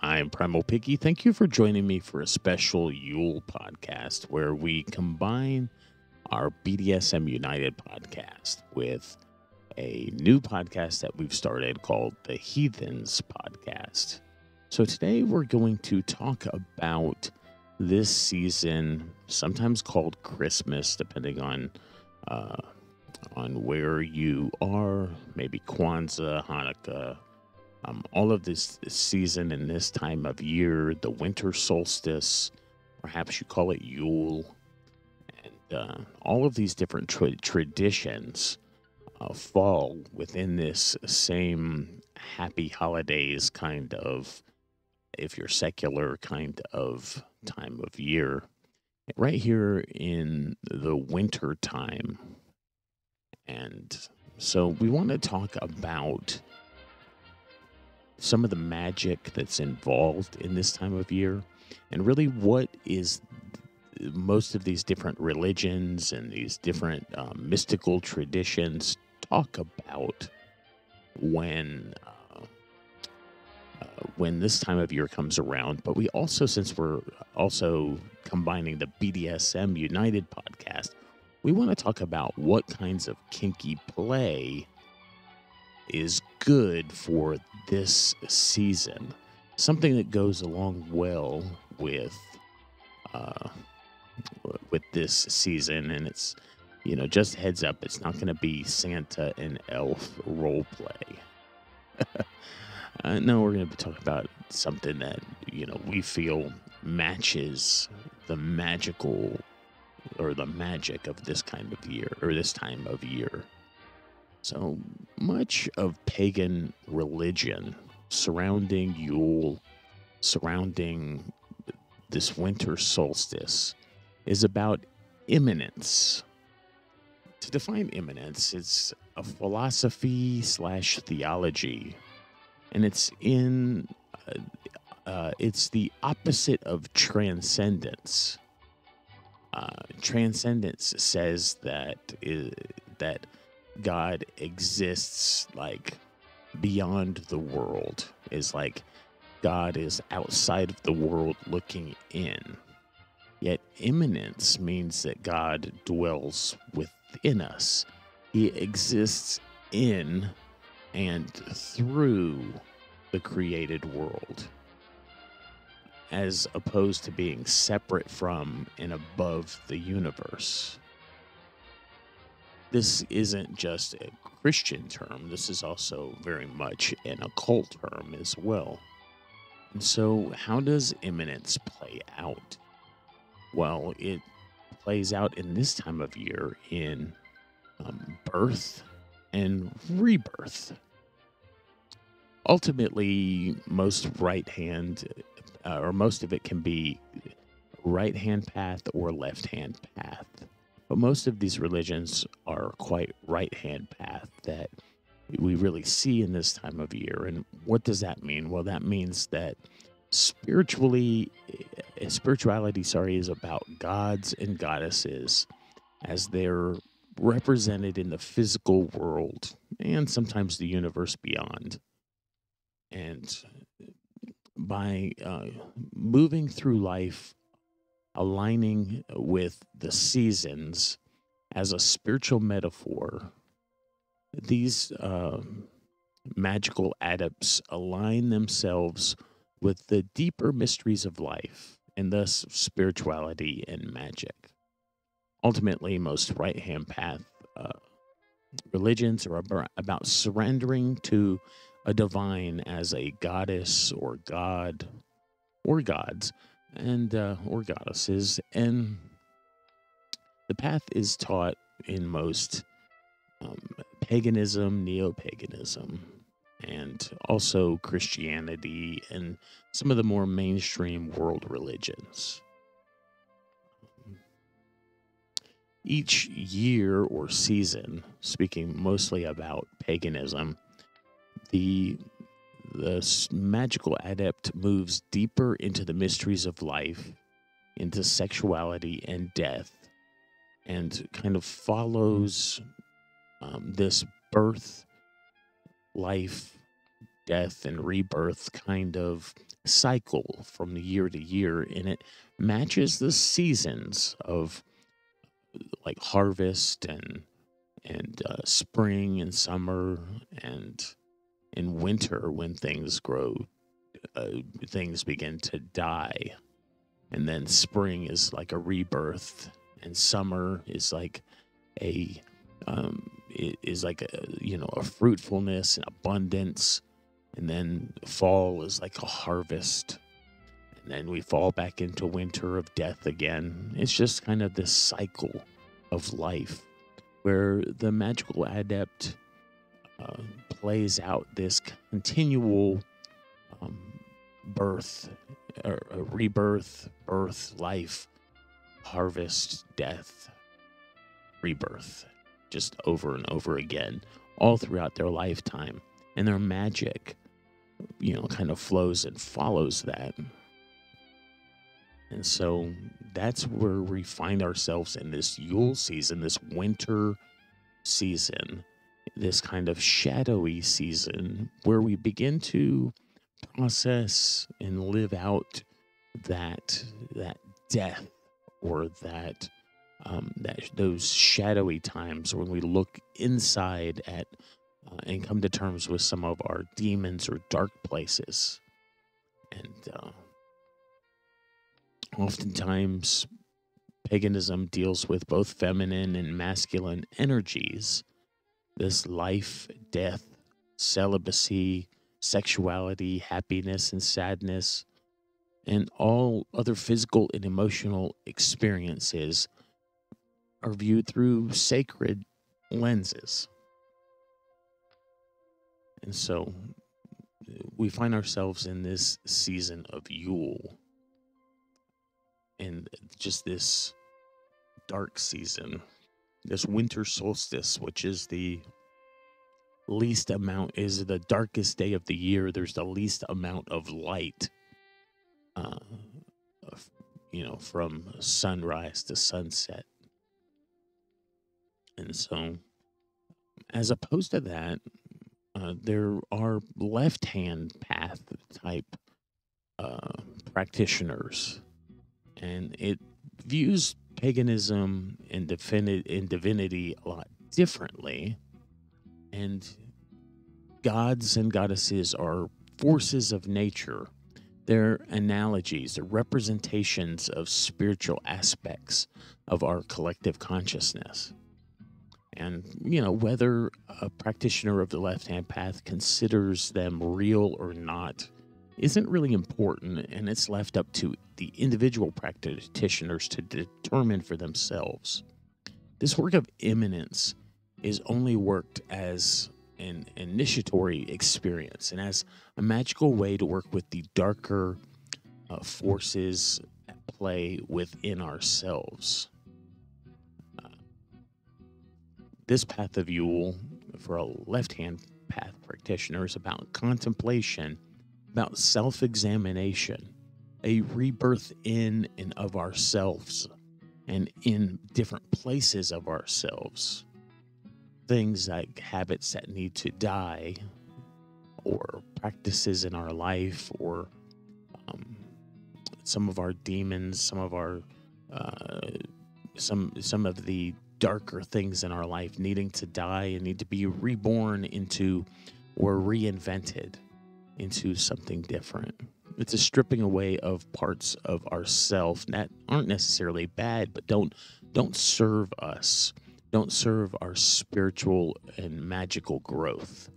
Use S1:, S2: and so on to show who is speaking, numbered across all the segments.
S1: I'm Primal Piggy. Thank you for joining me for a special Yule podcast where we combine our BDSM United podcast with a new podcast that we've started called the Heathens Podcast. So today we're going to talk about this season, sometimes called Christmas, depending on where you are, maybe Kwanzaa, Hanukkah, all of this season and this time of year, the winter solstice, perhaps you call it Yule, and all of these different traditions fall within this same happy holidays kind of, if you're secular, kind of time of year, right here in the winter time. And so we want to talk about some of the magic that's involved in this time of year, and really what is most of these different religions and these different mystical traditions talk about when this time of year comes around. But we also, since we're also combining the BDSM United podcast, we want to talk about what kinds of kinky play is good for this season. Something that goes along well with this season, and it's, just heads up, it's not going to be Santa and Elf role play. No, we're going to talk about something that, we feel matches the magical or the magic of this kind of year or this time of year. So much of pagan religion surrounding Yule, surrounding this winter solstice, is about imminence. To define imminence, it's a philosophy / theology, and it's it's the opposite of transcendence. Transcendence says that God exists like beyond the world, is like God is outside of the world looking in. Yet immanence means that God dwells within us. He exists in and through the created world, as opposed to being separate from and above the universe. This isn't just a Christian term, this is also very much an occult term as well. And so, how does imminence play out? Well, it plays out in this time of year in birth and rebirth. Ultimately, most of it can be right hand path or left hand path. But most of these religions are quite right-hand path that we really see in this time of year. And what does that mean? Well, that means that spirituality, is about gods and goddesses as they're represented in the physical world and sometimes the universe beyond. And by moving through life, aligning with the seasons as a spiritual metaphor, these magical adepts align themselves with the deeper mysteries of life and thus spirituality and magic. Ultimately, most right-hand path religions are about surrendering to a divine as a goddess or god or gods and or goddesses, and the path is taught in most paganism, neo-paganism, and also Christianity and some of the more mainstream world religions. Each year or season, speaking mostly about paganism, the magical adept moves deeper into the mysteries of life, into sexuality and death, and kind of follows this birth, life, death and rebirth kind of cycle from year to year, and it matches the seasons of like harvest and spring and summer and in winter when things grow, things begin to die, and then spring is like a rebirth, and summer is like a a fruitfulness and abundance, and then fall is like a harvest, and then we fall back into winter of death again. It's just kind of this cycle of life where the magical adept plays out this continual birth, or rebirth, birth, life, harvest, death, rebirth, just over and over again, all throughout their lifetime. And their magic, kind of flows and follows that. And so that's where we find ourselves in this Yule season, this winter season, this kind of shadowy season where we begin to process and live out that death, or those shadowy times when we look inside at and come to terms with some of our demons or dark places. And oftentimes paganism deals with both feminine and masculine energies, this life, death, celibacy, sexuality, happiness and sadness, and all other physical and emotional experiences are viewed through sacred lenses. And so we find ourselves in this season of Yule, and just this dark season, this winter solstice, which is the darkest day of the year. There's the least amount of light, from sunrise to sunset. And so, as opposed to that, there are left-hand path type practitioners, and it views paganism and divinity a lot differently. And gods and goddesses are forces of nature. They're analogies, they're representations of spiritual aspects of our collective consciousness. And, whether a practitioner of the left-hand path considers them real or not isn't really important, and it's left up to the individual practitioners to determine for themselves. This work of immanence is only worked as an initiatory experience and as a magical way to work with the darker forces at play within ourselves. This path of Yule, for a left-hand path practitioner, is about contemplation, about self-examination, a rebirth in and of ourselves and in different places of ourselves. Things like habits that need to die, or practices in our life, or some of our demons, some of our some of the darker things in our life needing to die and need to be reborn into, or reinvented into, something different. It's a stripping away of parts of ourself that aren't necessarily bad, but don't serve us, don't serve our spiritual and magical growth.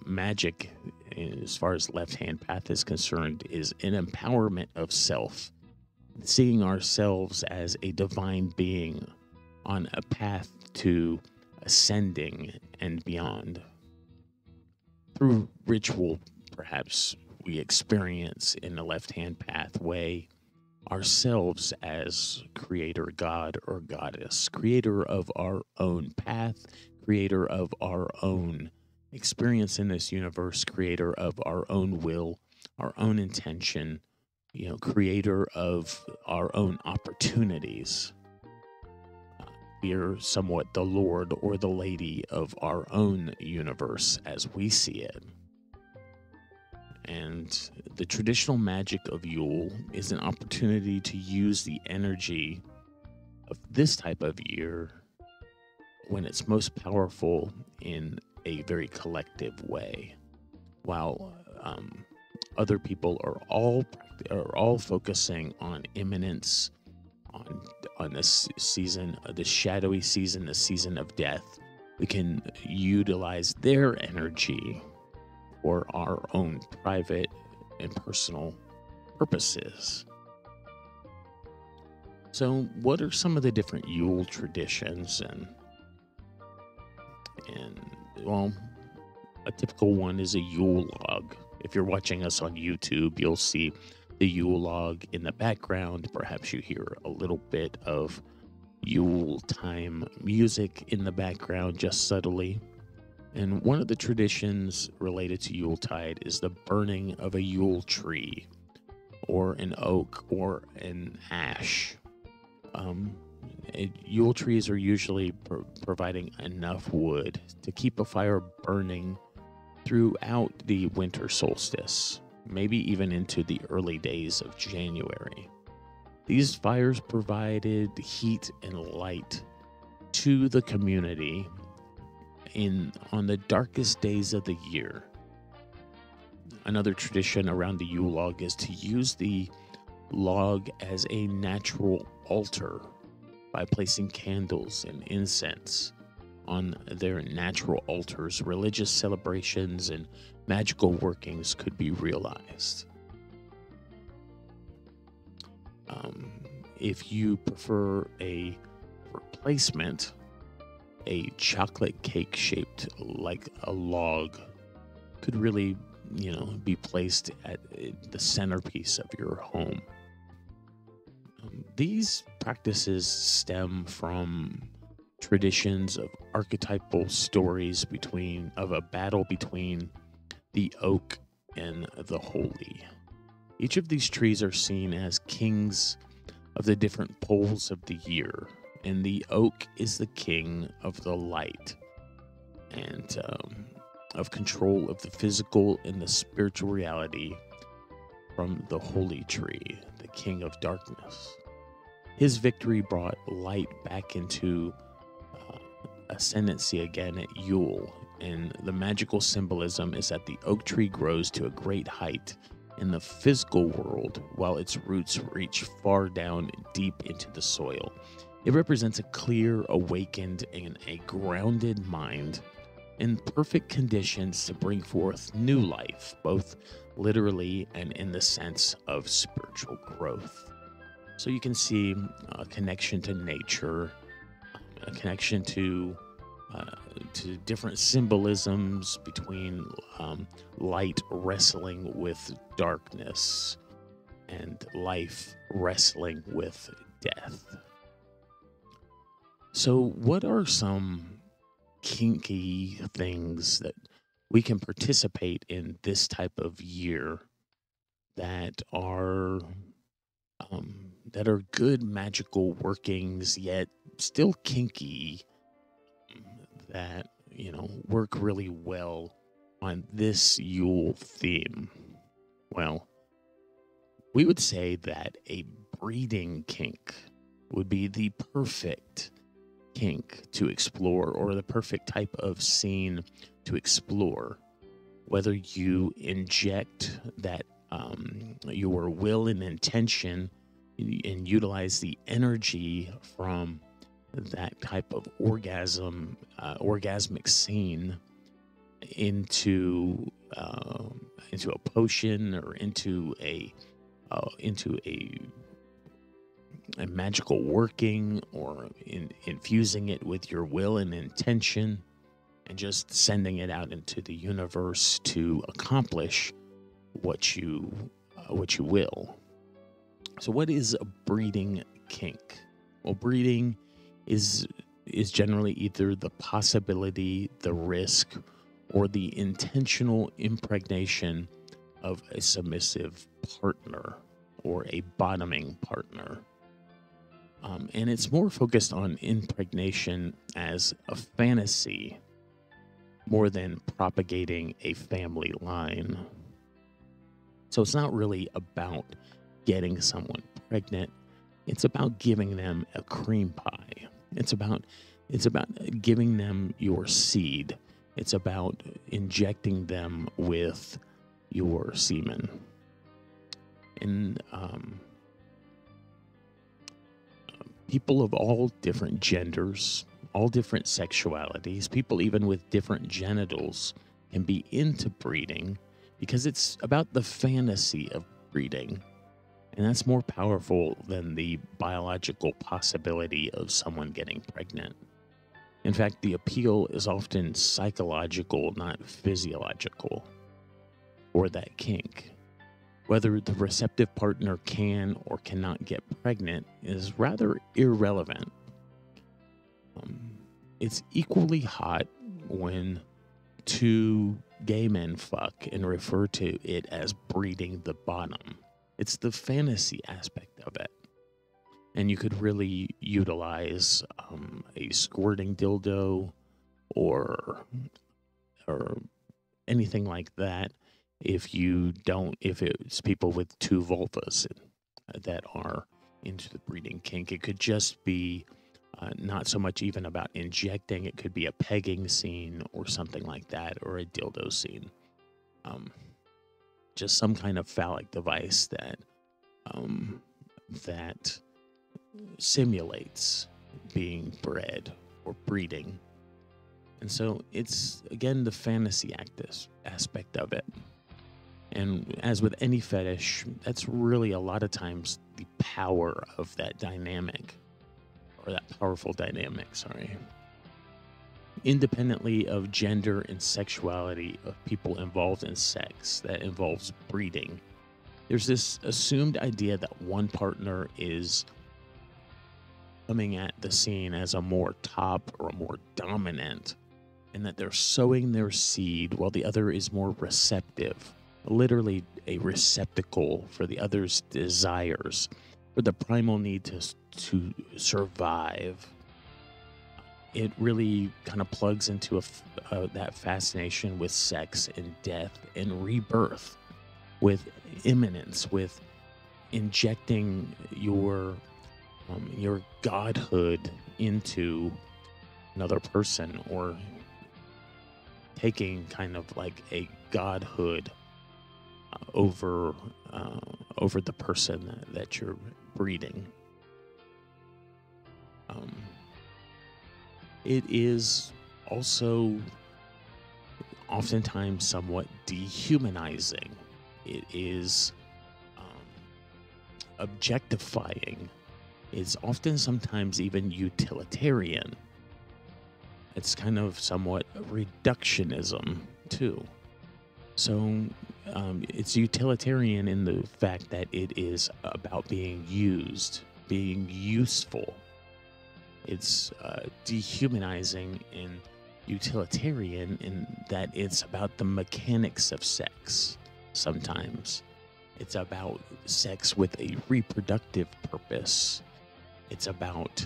S1: Magic, as far as left-hand path is concerned, is an empowerment of self, seeing ourselves as a divine being on a path to ascending and beyond. Through ritual, perhaps, we experience in the left-hand pathway ourselves as creator god or goddess, creator of our own path, creator of our own experience in this universe, creator of our own will, our own intention, creator of our own opportunities. We are somewhat the Lord or the Lady of our own universe as we see it. And the traditional magic of Yule is an opportunity to use the energy of this type of year when it's most powerful in a very collective way, while other people are all focusing on imminence, on this season, the shadowy season, the season of death. We can utilize their energy for our own private and personal purposes. So, what are some of the different Yule traditions? And well, a typical one is a Yule log. If you're watching us on YouTube, you'll see the Yule log in the background. Perhaps you hear a little bit of Yuletime music in the background, just subtly. And one of the traditions related to Yuletide is the burning of a Yule tree, or an oak, or an ash. Yule trees are usually providing enough wood to keep a fire burning throughout the winter solstice, maybe even into the early days of January. These fires provided heat and light to the community on the darkest days of the year. Another tradition around the Yule log is to use the log as a natural altar by placing candles and incense on their natural altars. Religious celebrations and magical workings could be realized. If you prefer a replacement, a chocolate cake shaped like a log could really, be placed at the centerpiece of your home. These practices stem from traditions of archetypal stories of a battle between the oak and the holy. Each of these trees are seen as kings of the different poles of the year, and the oak is the king of the light and of control of the physical and the spiritual reality, from the holy tree, the king of darkness. His victory brought light back into ascendancy again at Yule, and the magical symbolism is that the oak tree grows to a great height in the physical world while its roots reach far down deep into the soil. It represents a clear, awakened, and a grounded mind in perfect conditions to bring forth new life, both literally and in the sense of spiritual growth. So you can see a connection to nature, a connection to different symbolisms between light wrestling with darkness and life wrestling with death. So what are some kinky things that we can participate in this type of year that are good magical workings, yet still kinky, that work really well on this Yule theme? Well, we would say that a breeding kink would be the perfect kink to explore, or the perfect type of scene to explore. Whether you inject that your will and intention and utilize the energy from that type of orgasmic scene into a potion, or into a magical working, or infusing it with your will and intention, and just sending it out into the universe to accomplish what you will. So what is a breeding kink? Well, breeding is generally either the possibility, the risk, or the intentional impregnation of a submissive partner or a bottoming partner. And it's more focused on impregnation as a fantasy more than propagating a family line. So it's not really about getting someone pregnant. It's about giving them a cream pie. It's about giving them your seed. It's about injecting them with your semen. And people of all different genders, all different sexualities, people even with different genitals can be into breeding because it's about the fantasy of breeding. And that's more powerful than the biological possibility of someone getting pregnant. In fact, the appeal is often psychological, not physiological, or that kink. Whether the receptive partner can or cannot get pregnant is rather irrelevant. It's equally hot when two gay men fuck and refer to it as breeding the bottom. It's the fantasy aspect of it. And you could really utilize a squirting dildo or anything like that if it's people with two vulvas that are into the breeding kink. It could just be not so much even about injecting. It could be a pegging scene or something like that, or a dildo scene. Just some kind of phallic device that simulates being bred or breeding. And so it's, again, the fantasy aspect of it. And as with any fetish, that's really a lot of times the power of that dynamic, or that powerful dynamic, sorry. Independently of gender and sexuality of people involved in sex that involves breeding, there's this assumed idea that one partner is coming at the scene as a more top or a more dominant, and that they're sowing their seed while the other is more receptive, literally a receptacle for the other's desires, for the primal need to survive. It really kind of plugs into that fascination with sex and death and rebirth, with imminence, with injecting your godhood into another person, or taking kind of like a godhood over the person that you're breeding. It is also oftentimes somewhat dehumanizing. It is objectifying. It's often sometimes even utilitarian. It's kind of somewhat reductionism too. So it's utilitarian in the fact that it is about being used, being useful. It's dehumanizing and utilitarian in that it's about the mechanics of sex. Sometimes it's about sex with a reproductive purpose. It's about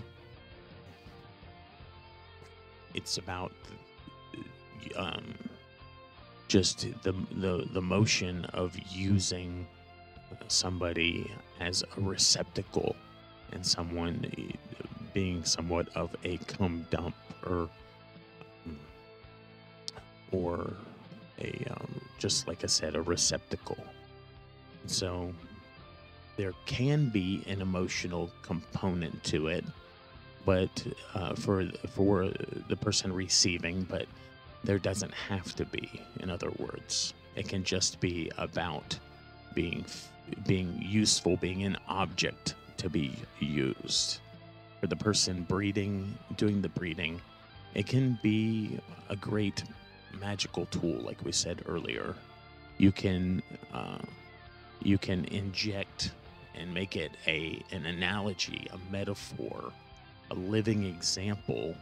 S1: just the motion of using somebody as a receptacle, and someone being somewhat of a cum dump, or a just like I said, a receptacle. So there can be an emotional component to it, but for the person receiving, but there doesn't have to be. In other words, it can just be about being useful, being an object to be used. For the person doing the breeding, it can be a great magical tool, like we said earlier. You can inject and make it an analogy, a metaphor, a living example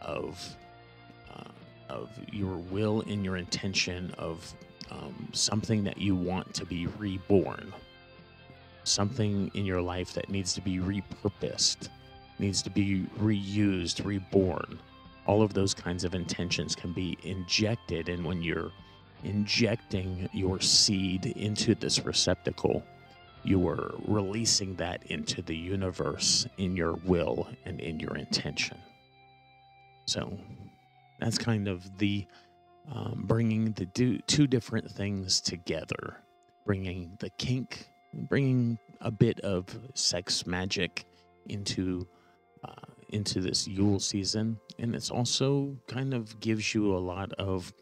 S1: of your will and your intention of something that you want to be reborn, something in your life that needs to be repurposed, needs to be reused, reborn. All of those kinds of intentions can be injected, and when you're injecting your seed into this receptacle, you are releasing that into the universe in your will and in your intention. So that's kind of the bringing the two different things together, bringing the kink, bringing a bit of sex magic into this Yule season, and it's also kind of gives you a lot of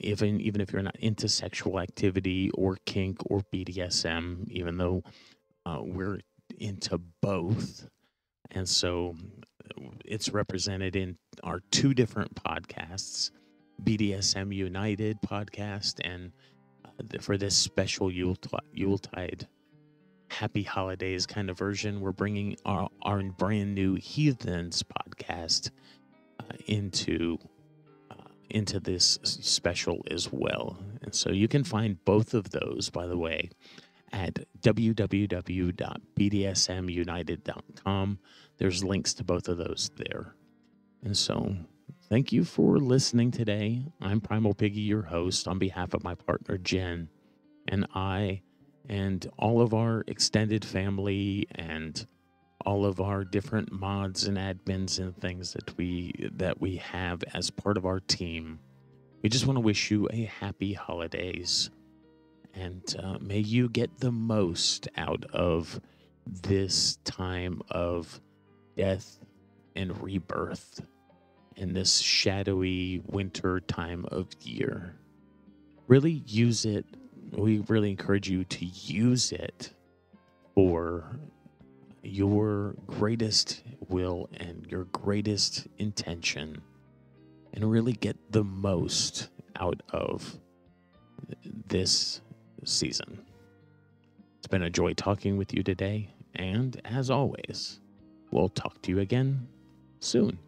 S1: even if you're not into sexual activity or kink or BDSM, even though we're into both, and so it's represented in our two different podcasts, BDSM United podcast, and for this special Yuletide Happy Holidays kind of version, we're bringing our brand new Heathens podcast into this special as well. And so you can find both of those, by the way, at www.bdsmunited.com. There's links to both of those there. And so thank you for listening today. I'm Primal Piggy, your host, on behalf of my partner Jen, and I, and all of our extended family and all of our different mods and admins and things that we have as part of our team. We just want to wish you a happy holidays, and may you get the most out of this time of death and rebirth in this shadowy winter time of year. Really use it. We really encourage you to use it for your greatest will and your greatest intention, and really get the most out of this season. It's been a joy talking with you today, and as always, we'll talk to you again soon.